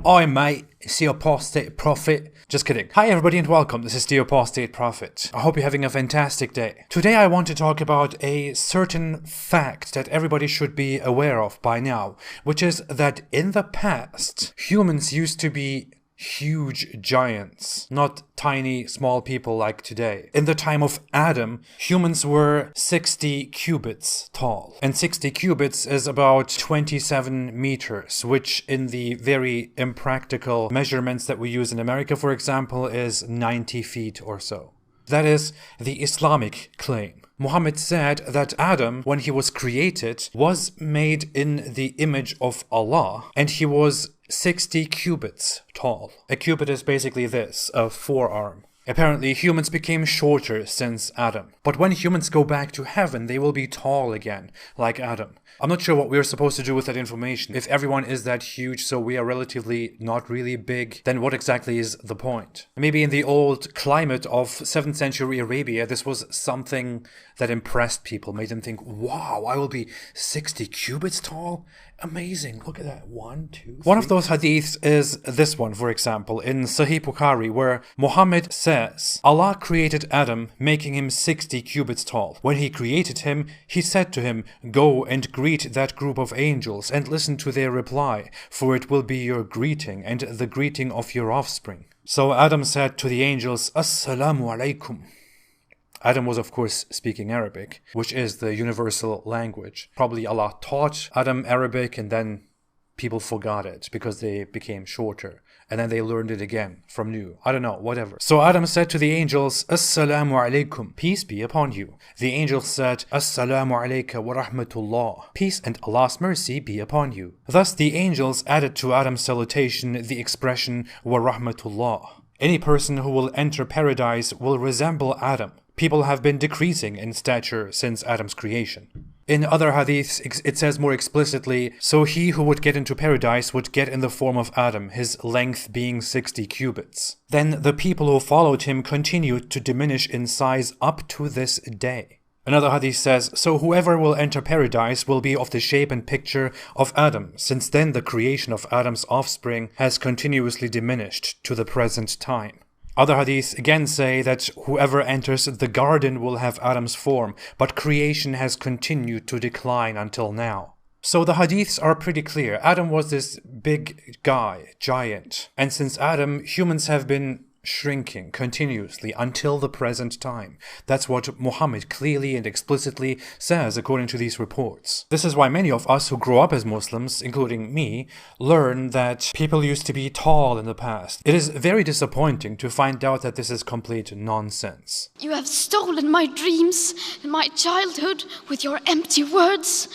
Oi mate, it's the Apostate Prophet. Just kidding. Hi everybody and welcome, this is the Apostate Prophet. I hope you're having a fantastic day. Today I want to talk about a certain fact that everybody should be aware of by now, which is that in the past, humans used to be huge giants, not tiny small people like today. In the time of Adam, humans were 60 cubits tall, and 60 cubits is about 27 meters, which in the very impractical measurements that we use in America, for example, is 90 feet or so. That is the Islamic claim. Muhammad said that Adam, when he was created, was made in the image of Allah, and he was 60 cubits tall. A cubit is basically this, a forearm. Apparently, humans became shorter since Adam. But when humans go back to heaven, they will be tall again, like Adam. I'm not sure what we're supposed to do with that information. If everyone is that huge, so we are relatively not really big, then what exactly is the point? Maybe in the old climate of 7th century Arabia, this was something that impressed people, made them think, wow, I will be 60 cubits tall? Amazing, look at that, 1, 2, 3. One of those hadiths is this one, for example, in Sahih Bukhari, where Muhammad says, Allah created Adam, making him 60 cubits tall. When he created him, he said to him, go and greet that group of angels and listen to their reply, for it will be your greeting and the greeting of your offspring. So Adam said to the angels, Assalamu alaikum. Adam was of course speaking Arabic, which is the universal language. Probably Allah taught Adam Arabic and then people forgot it because they became shorter. And then they learned it again from new. I don't know, whatever. So Adam said to the angels, Assalamu alaikum, peace be upon you. The angels said, Assalamu alayka wa rahmatullah, peace and Allah's mercy be upon you. Thus the angels added to Adam's salutation the expression wa rahmatullah. Any person who will enter paradise will resemble Adam. People have been decreasing in stature since Adam's creation. In other hadiths, it says more explicitly, so he who would get into paradise would get in the form of Adam, his length being 60 cubits. Then the people who followed him continued to diminish in size up to this day. Another hadith says, so whoever will enter paradise will be of the shape and picture of Adam. Since then the creation of Adam's offspring has continuously diminished to the present time. Other hadiths again say that whoever enters the garden will have Adam's form, but creation has continued to decline until now. So the hadiths are pretty clear. Adam was this big guy, giant. And since Adam, humans have been shrinking continuously until the present time. That's what Muhammad clearly and explicitly says according to these reports. This is why many of us who grow up as Muslims, including me, learn that people used to be tall in the past. It is very disappointing to find out that this is complete nonsense. You have stolen my dreams and my childhood with your empty words.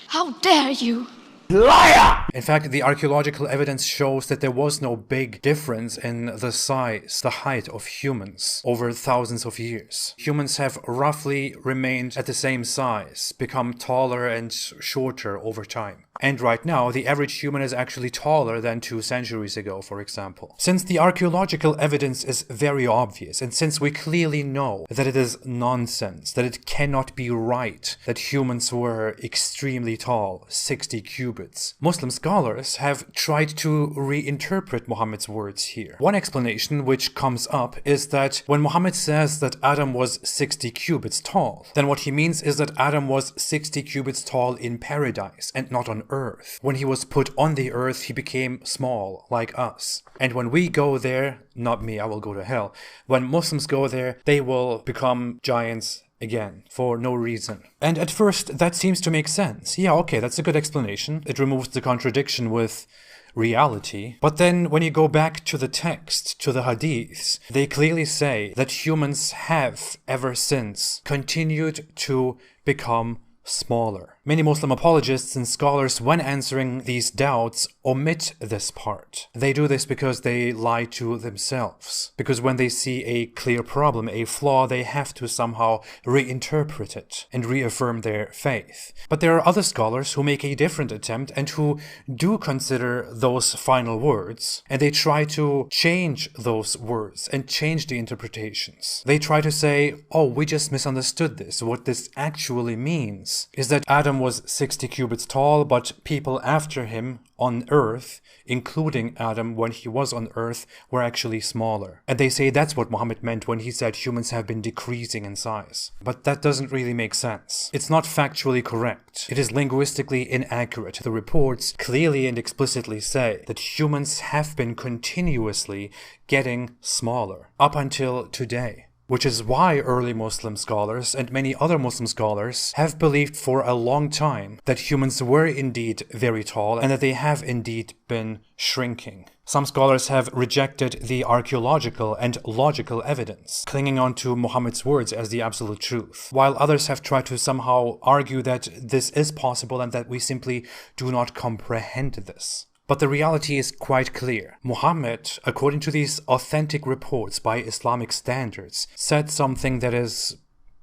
How dare you? Liar! In fact, the archaeological evidence shows that there was no big difference in the size, the height of humans over thousands of years. Humans have roughly remained at the same size, become taller and shorter over time. And right now, the average human is actually taller than 2 centuries ago, for example. Since the archaeological evidence is very obvious, and since we clearly know that it is nonsense, that it cannot be right that humans were extremely tall, 60 cubits, Muslim scholars have tried to reinterpret Muhammad's words here. One explanation which comes up is that when Muhammad says that Adam was 60 cubits tall, then what he means is that Adam was 60 cubits tall in paradise and not on earth. When he was put on the earth, he became small, like us. And when we go there, not me, I will go to hell. When Muslims go there, they will become giants again, for no reason. And at first, that seems to make sense. Yeah, okay, that's a good explanation. It removes the contradiction with reality. But then when you go back to the text, to the hadiths, they clearly say that humans have, ever since, continued to become smaller. Many Muslim apologists and scholars, when answering these doubts, omit this part. They do this because they lie to themselves. Because when they see a clear problem, a flaw, they have to somehow reinterpret it and reaffirm their faith. But there are other scholars who make a different attempt and who do consider those final words, and they try to change those words and change the interpretations. They try to say, oh, we just misunderstood this. What this actually means is that Adam Adam was 60 cubits tall, but people after him on earth, including Adam when he was on earth, were actually smaller. And they say that's what Muhammad meant when he said humans have been decreasing in size. But that doesn't really make sense. It's not factually correct. It is linguistically inaccurate. The reports clearly and explicitly say that humans have been continuously getting smaller up until today. Which is why early Muslim scholars and many other Muslim scholars have believed for a long time that humans were indeed very tall and that they have indeed been shrinking. Some scholars have rejected the archaeological and logical evidence, clinging on to Muhammad's words as the absolute truth, while others have tried to somehow argue that this is possible and that we simply do not comprehend this. But the reality is quite clear. Muhammad, according to these authentic reports by Islamic standards, said something that is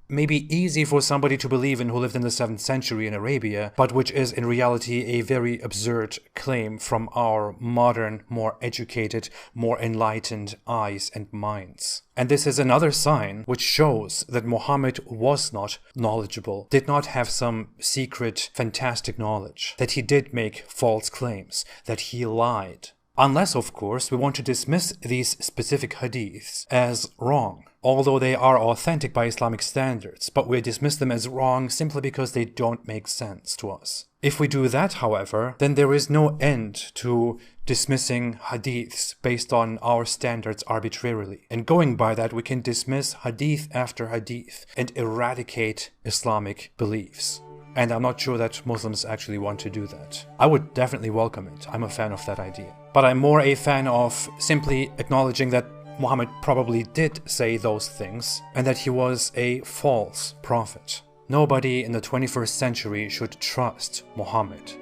maybe easy for somebody to believe in who lived in the 7th century in Arabia, but which is in reality a very absurd claim from our modern, more educated, more enlightened eyes and minds. And this is another sign which shows that Muhammad was not knowledgeable, did not have some secret, fantastic knowledge, that he did make false claims, that he lied. Unless, of course, we want to dismiss these specific hadiths as wrong, although they are authentic by Islamic standards, but we dismiss them as wrong simply because they don't make sense to us. If we do that, however, then there is no end to dismissing hadiths based on our standards arbitrarily. And going by that, we can dismiss hadith after hadith and eradicate Islamic beliefs. And I'm not sure that Muslims actually want to do that. I would definitely welcome it. I'm a fan of that idea. But I'm more a fan of simply acknowledging that Muhammad probably did say those things and that he was a false prophet. Nobody in the 21st century should trust Muhammad.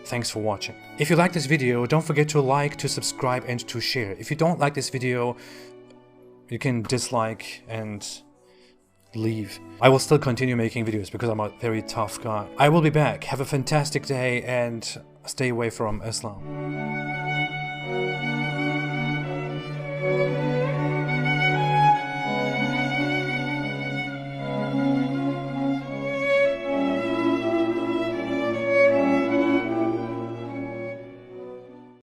Thanks for watching. If you like this video, don't forget to like, to subscribe, and to share. If you don't like this video, you can dislike and leave. I will still continue making videos because I'm a very tough guy. I will be back. Have a fantastic day and stay away from Islam.